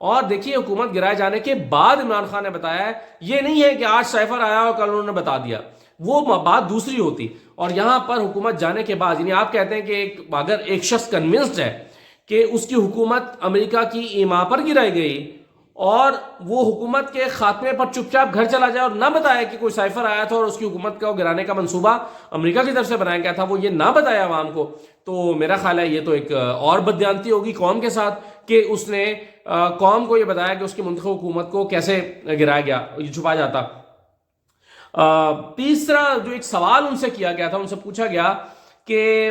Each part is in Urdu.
اور دیکھیے حکومت گرائے جانے کے بعد عمران خان نے بتایا ہے، یہ نہیں ہے کہ آج سائفر آیا اور کل انہوں نے بتا دیا، وہ بات دوسری ہوتی۔ اور یہاں پر حکومت جانے کے بعد، یعنی آپ کہتے ہیں کہ اگر ایک شخص کنونسڈ ہے کہ اس کی حکومت امریکہ کی ایما پر گرائی گئی اور وہ حکومت کے خاتمے پر چپ چاپ گھر چلا جائے اور نہ بتایا کہ کوئی سائفر آیا تھا اور اس کی حکومت کو گرانے کا منصوبہ امریکہ کی طرف سے بنایا گیا تھا، وہ یہ نہ بتایا عوام کو، تو میرا خیال ہے یہ تو ایک اور بددیانتی ہوگی قوم کے ساتھ کہ اس نے قوم کو یہ بتایا کہ اس کی منتخب حکومت کو کیسے گرایا گیا، یہ چھپا جاتا۔ تیسرا جو ایک سوال ان سے کیا گیا تھا، ان سے پوچھا گیا کہ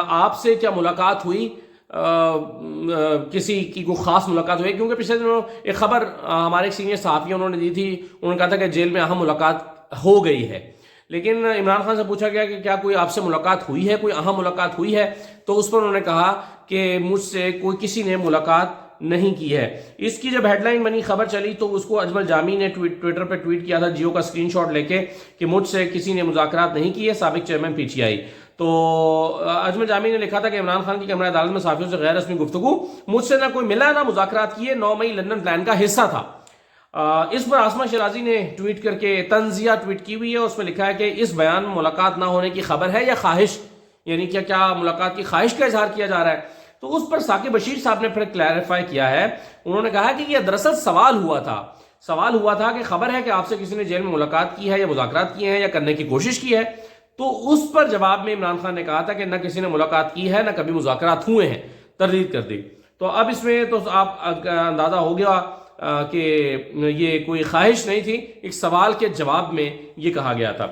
آپ سے کیا ملاقات ہوئی، کسی کی کوئی خاص ملاقات ہوئی، کیونکہ پچھلے دنوں ایک خبر ہمارے ایک سینئر صحافی انہوں نے دی تھی، انہوں نے کہا تھا کہ جیل میں اہم ملاقات ہو گئی ہے، لیکن عمران خان سے پوچھا گیا کہ کیا کوئی آپ سے ملاقات ہوئی ہے، کوئی اہم ملاقات ہوئی ہے، تو اس پر انہوں نے کہا کہ مجھ سے کوئی کسی نے ملاقات نہیں کی ہے۔ اس کی جب ہیڈ لائن بنی، خبر چلی، تو اس کو اجمل جامی نے ٹویٹر پہ ٹویٹ کیا تھا جیو کا اسکرین شاٹ لے کے کہ مجھ سے کسی نے مذاکرات نہیں کی ہے، سابق چیئرمین پی ٹی آئی۔ تو اجمل جامی نے لکھا تھا کہ عمران خان کی کیمرہ عدالت میں صحافیوں سے غیر رسمی گفتگو، مجھ سے نہ کوئی ملا نہ مذاکرات کیے، 9 مئی لندن پلان کا حصہ تھا۔ اس پر آسمہ شیرازی نے ٹویٹ کر کے تنزیہ ٹویٹ کی ہوئی ہے، اس میں لکھا ہے کہ اس بیان میں ملاقات نہ ہونے کی خبر ہے یا خواہش، یعنی کیا ملاقات کی خواہش کا اظہار کیا جا رہا ہے۔ تو اس پر ثاقب بشیر صاحب نے پھر کلیریفائی کیا ہے، انہوں نے کہا کہ یہ دراصل سوال ہوا تھا کہ خبر ہے کہ آپ سے کسی نے جیل میں ملاقات کی ہے یا مذاکرات کیے ہیں یا کرنے کی کوشش کی ہے۔ تو اس پر جواب میں عمران خان نے کہا تھا کہ نہ کسی نے ملاقات کی ہے نہ کبھی مذاکرات ہوئے ہیں، تردید کر دی۔ تو اب اس میں تو آپ اندازہ ہو گیا کہ یہ کوئی خواہش نہیں تھی، ایک سوال کے جواب میں یہ کہا گیا تھا۔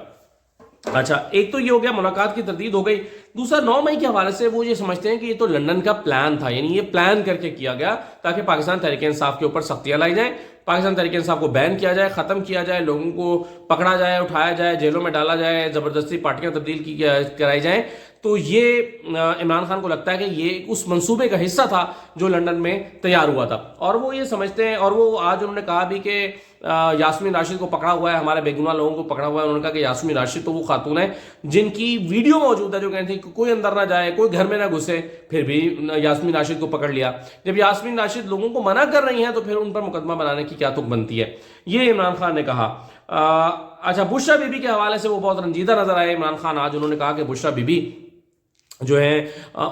اچھا، ایک تو یہ ہو گیا ملاقات کی تردید ہو گئی، دوسرا 9 مئی کے حوالے سے وہ یہ سمجھتے ہیں کہ یہ تو لندن کا پلان تھا، یعنی یہ پلان کر کے کیا گیا تاکہ پاکستان تحریک انصاف کے اوپر سختیاں لائی جائیں، پاکستان تحریک انصاف کو بین کیا جائے، ختم کیا جائے، لوگوں کو پکڑا جائے، اٹھایا جائے، جیلوں میں ڈالا جائے، زبردستی پارٹیاں تبدیل کرائی جائیں۔ تو یہ عمران خان کو لگتا ہے کہ یہ اس منصوبے کا حصہ تھا جو لندن میں تیار ہوا تھا، اور وہ یہ سمجھتے ہیں، اور وہ آج انہوں نے کہا بھی کہ یاسمین راشد کو پکڑا ہوا ہے، ہمارے بے گناہ لوگوں کو پکڑا ہوا ہے۔ انہوں نے کہا کہ یاسمین راشد تو وہ خاتون ہے جن کی ویڈیو موجود ہے جو کہتے ہیں کہ کوئی اندر نہ جائے، کوئی گھر میں نہ گھسے، پھر بھی یاسمین راشد کو پکڑ لیا۔ جب یاسمین راشد لوگوں کو منع کر رہی ہیں تو پھر ان پر مقدمہ بنانے کی کیا تک بنتی ہے، یہ عمران خان نے کہا۔ اچھا، بشرا بی بی کے حوالے سے وہ بہت رنجیدہ نظر آئے عمران خان آج، انہوں نے کہا کہ بشرا بی بی جو ہے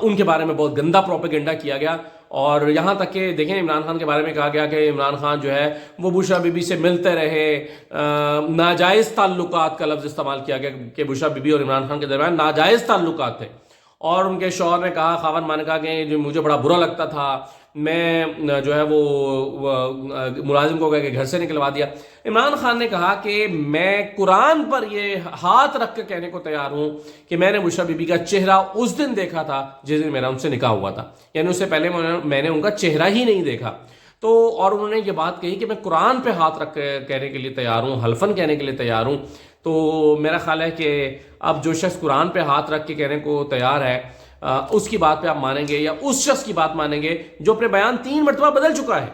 ان کے بارے میں بہت گندا پروپیگنڈا کیا گیا، اور یہاں تک کہ دیکھیں عمران خان کے بارے میں کہا گیا کہ عمران خان جو ہے وہ بشرا بی بی سے ملتے رہے، ناجائز تعلقات کا لفظ استعمال کیا گیا کہ بشرا بی بی اور عمران خان کے درمیان ناجائز تعلقات تھے، اور ان کے شوہر نے کہا، خاوند ماں نے کہا کہ جو مجھے بڑا برا لگتا تھا، میں جو ہے وہ ملازم کو کہ گھر سے نکلوا دیا۔ عمران خان نے کہا کہ میں قرآن پر یہ ہاتھ رکھ کے کہنے کو تیار ہوں کہ میں نے بشرا بی بی کا چہرہ اس دن دیکھا تھا جس دن میرا ان سے نکاح ہوا تھا، یعنی اس سے پہلے میں نے ان کا چہرہ ہی نہیں دیکھا۔ تو اور انہوں نے یہ بات کہی کہ میں قرآن پہ ہاتھ رکھ کے کہنے کے لیے تیار ہوں، حلفن کہنے کے لیے تیار ہوں۔ تو میرا خیال ہے کہ اب جو شخص قرآن پہ ہاتھ رکھ کے کہنے کو تیار ہے، اس کی بات پہ آپ مانیں گے یا اس شخص کی بات مانیں گے جو اپنے بیان 3 مرتبہ بدل چکا ہے؟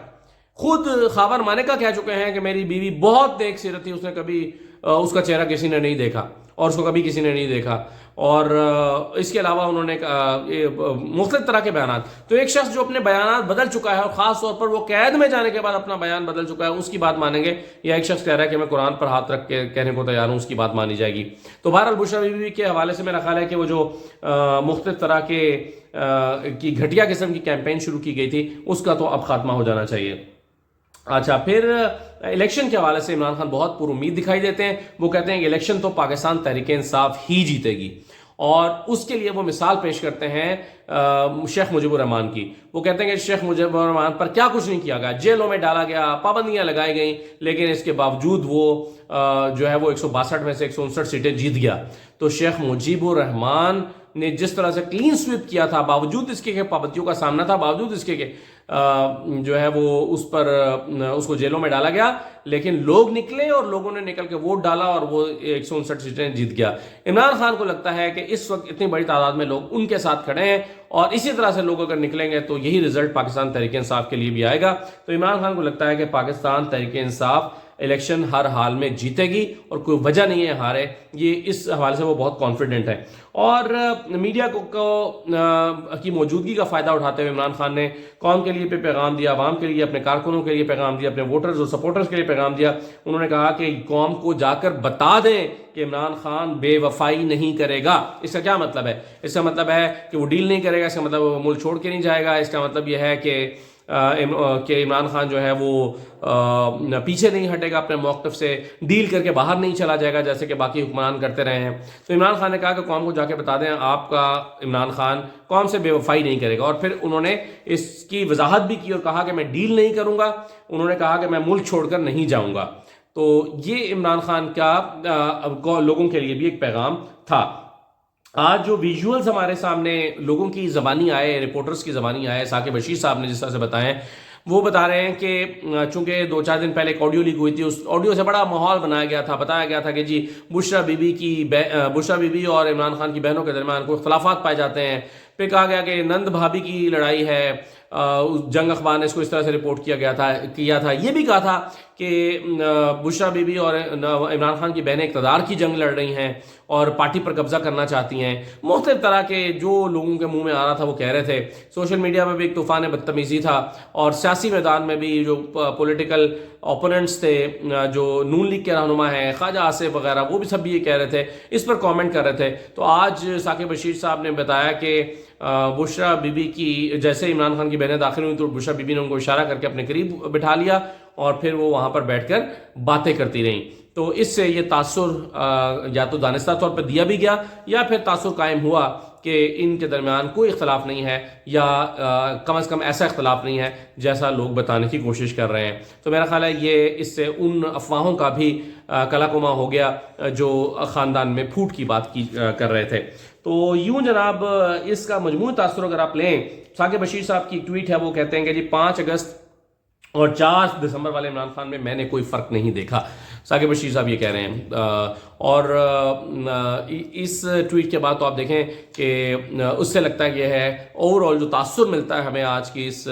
خود خاور مانیکا کہہ چکے ہیں کہ میری بیوی بہت نیک سیرت تھی، اس نے کبھی اس کا چہرہ کسی نے نہیں دیکھا اور اس کو کبھی کسی نے نہیں دیکھا، اور اس کے علاوہ انہوں نے مختلف طرح کے بیانات۔ تو ایک شخص جو اپنے بیانات بدل چکا ہے اور خاص طور پر وہ قید میں جانے کے بعد اپنا بیان بدل چکا ہے، اس کی بات مانیں گے، یا ایک شخص کہہ رہا ہے کہ میں قرآن پر ہاتھ رکھ کے کہنے کو تیار ہوں، اس کی بات مانی جائے گی؟ تو بہرحال بشرا بی بی کے حوالے سے میرا خیال ہے کہ وہ جو مختلف طرح کی گھٹیا قسم کی کیمپین شروع کی گئی تھی، اس کا تو اب خاتمہ ہو جانا چاہیے۔ اچھا، پھر الیکشن کے حوالے سے عمران خان بہت پر امید دکھائی دیتے ہیں، وہ کہتے ہیں کہ الیکشن تو پاکستان تحریک انصاف ہی جیتے گی، اور اس کے لیے وہ مثال پیش کرتے ہیں شیخ مجیب الرحمان کی۔ وہ کہتے ہیں کہ شیخ مجیب الرحمان پر کیا کچھ نہیں کیا گیا، جیلوں میں ڈالا گیا، پابندیاں لگائی گئیں، لیکن اس کے باوجود وہ جو ہے وہ 162 میں سے 159 سیٹیں جیت گیا۔ تو شیخ مجیب الرحمان نے جس طرح سے کلین سویپ کیا تھا، باوجود اس کے کہ پابندیوں کا سامنا تھا، باوجود اس کے کہ جو ہے وہ اس کو جیلوں میں ڈالا گیا، لیکن لوگ نکلے اور لوگوں نے نکل کے ووٹ ڈالا اور وہ 159 سیٹیں جیت گیا۔ عمران خان کو لگتا ہے کہ اس وقت اتنی بڑی تعداد میں لوگ ان کے ساتھ کھڑے ہیں، اور اسی طرح سے لوگ اگر نکلیں گے تو یہی رزلٹ پاکستان تحریک انصاف کے لیے بھی آئے گا۔ تو عمران خان کو لگتا ہے کہ پاکستان تحریک انصاف الیکشن ہر حال میں جیتے گی اور کوئی وجہ نہیں ہے ہارے، یہ اس حوالے سے وہ بہت کانفیڈنٹ ہے۔ اور میڈیا کی موجودگی کا فائدہ اٹھاتے ہوئے عمران خان نے قوم کے لیے لیے پیغام دیا، عوام کے لیے، اپنے کارکنوں کے لیے پیغام دیا، اپنے ووٹرز اور سپورٹرز کے لیے پیغام دیا. انہوں نے کہا کہ قوم کو جا کر بتا دیں کہ عمران خان بے وفائی نہیں کرے گا. اس کا کیا مطلب ہے؟ اس کا مطلب ہے کہ وہ ڈیل نہیں کرے گا، اس کا مطلب وہ ملک چھوڑ کے نہیں جائے گا. اس کا مطلب یہ ہے کہ عمران خان جو ہے وہ پیچھے نہیں ہٹے گا اپنے موقف سے، ڈیل کر کے باہر نہیں چلا جائے گا جیسے کہ باقی حکمران کرتے رہے ہیں. تو عمران خان نے کہا کہ قوم کو جا کے بتا دیں آپ کا عمران خان قوم سے بے وفائی نہیں کرے گا. اور پھر انہوں نے اس کی وضاحت بھی کی اور کہا کہ میں ڈیل نہیں کروں گا. انہوں نے کہا کہ میں ملک چھوڑ کر نہیں جاؤں گا. تو یہ عمران خان کا لوگوں کے لیے بھی ایک پیغام تھا. آج جو ویژولز ہمارے سامنے لوگوں کی زبانی آئے، رپورٹرز کی زبانی آئے، ثاقب بشیر صاحب نے جس طرح سے بتائیں، وہ بتا رہے ہیں کہ چونکہ 2-4 دن پہلے ایک آڈیو لیک ہوئی تھی، اس آڈیو سے بڑا ماحول بنایا گیا تھا. بتایا گیا تھا کہ جی بشرا بی بی اور عمران خان کی بہنوں کے درمیان کوئی اختلافات پائے جاتے ہیں. پھر کہا گیا کہ نند بھابھی کی لڑائی ہے. جنگ اخبار نے اس کو اس طرح سے رپورٹ کیا تھا. یہ بھی کہا تھا کہ بشرا بی بی اور عمران خان کی بہنیں اقتدار کی جنگ لڑ رہی ہیں اور پارٹی پر قبضہ کرنا چاہتی ہیں. مختلف طرح کے جو لوگوں کے منہ میں آ رہا تھا وہ کہہ رہے تھے. سوشل میڈیا میں بھی ایک طوفان بدتمیزی تھا اور سیاسی میدان میں بھی جو پولیٹیکل اوپوننٹس تھے، جو نون لیگ کے رہنما ہیں، خواجہ آصف وغیرہ، وہ بھی سب بھی یہ کہہ رہے تھے، اس پر کامنٹ کر رہے تھے. تو آج ثاقب بشیر صاحب نے بتایا کہ بشرا بی بی کی جیسے عمران خان کی بہنیں داخل ہوئی تو بشرا بی بی نے ان کو اشارہ کر کے اپنے قریب بٹھا لیا اور پھر وہ وہاں پر بیٹھ کر باتیں کرتی رہیں. تو اس سے یہ تاثر یا تو دانستہ طور پر دیا بھی گیا یا پھر تاثر قائم ہوا کہ ان کے درمیان کوئی اختلاف نہیں ہے، یا کم از کم ایسا اختلاف نہیں ہے جیسا لوگ بتانے کی کوشش کر رہے ہیں. تو میرا خیال ہے یہ اس سے ان افواہوں کا بھی کلا کما ہو گیا جو خاندان میں پھوٹ کی بات کر رہے تھے. تو یوں جناب اس کا مجموعی تاثر اگر آپ لیں، ثاقب بشیر صاحب کی ٹویٹ ہے، وہ کہتے ہیں کہ جی 5 اگست اور 4 دسمبر والے عمران خان میں نے کوئی فرق نہیں دیکھا. ثاقب بشیر صاحب یہ کہہ رہے ہیں. اور اس ٹویٹ کے بعد تو آپ دیکھیں کہ اس سے لگتا ہے یہ ہے اوور آل جو تاثر ملتا ہے ہمیں آج کی اس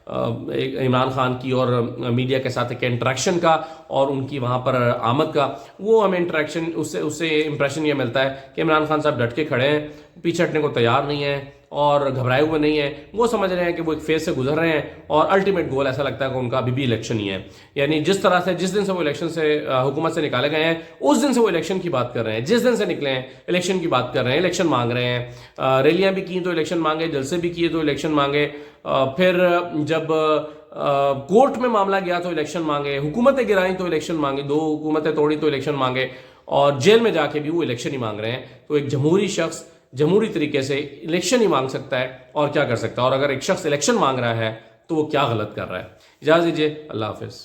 عمران خان کی اور میڈیا کے ساتھ ایک انٹریکشن کا اور ان کی وہاں پر آمد کا، وہ ہمیں انٹریکشن اس سے امپریشن یہ ملتا ہے کہ عمران خان صاحب ڈٹ کے کھڑے ہیں، پیچھے ہٹنے کو تیار نہیں ہیں اور گھبرائے ہوئے نہیں ہیں. وہ سمجھ رہے ہیں کہ وہ ایک فیز سے گزر رہے ہیں اور الٹیمیٹ گول ایسا لگتا ہے کہ ان کا ابھی بھی الیکشن ہی ہے. یعنی جس طرح سے جس دن سے وہ الیکشن سے حکومت سے نکالے گئے ہیں اس دن سے وہ الیکشن کی بات کر رہے ہیں، جس دن سے نکلے ہیں الیکشن کی بات کر رہے ہیں، الیکشن مانگ رہے ہیں. ریلیاں بھی کی تو الیکشن مانگے، جلسے بھی کیے تو الیکشن مانگے، پھر جب کورٹ میں معاملہ گیا تو الیکشن مانگے، حکومتیں گرائیں تو الیکشن مانگے، 2 حکومتیں توڑی تو الیکشن مانگے، اور جیل میں جا کے بھی وہ الیکشن ہی مانگ رہے ہیں. تو ایک جمہوری شخص جمہوری طریقے سے الیکشن ہی مانگ سکتا ہے اور کیا کر سکتا ہے. اور اگر ایک شخص الیکشن مانگ رہا ہے تو وہ کیا غلط کر رہا ہے. اجازت دیجیے، اللہ حافظ.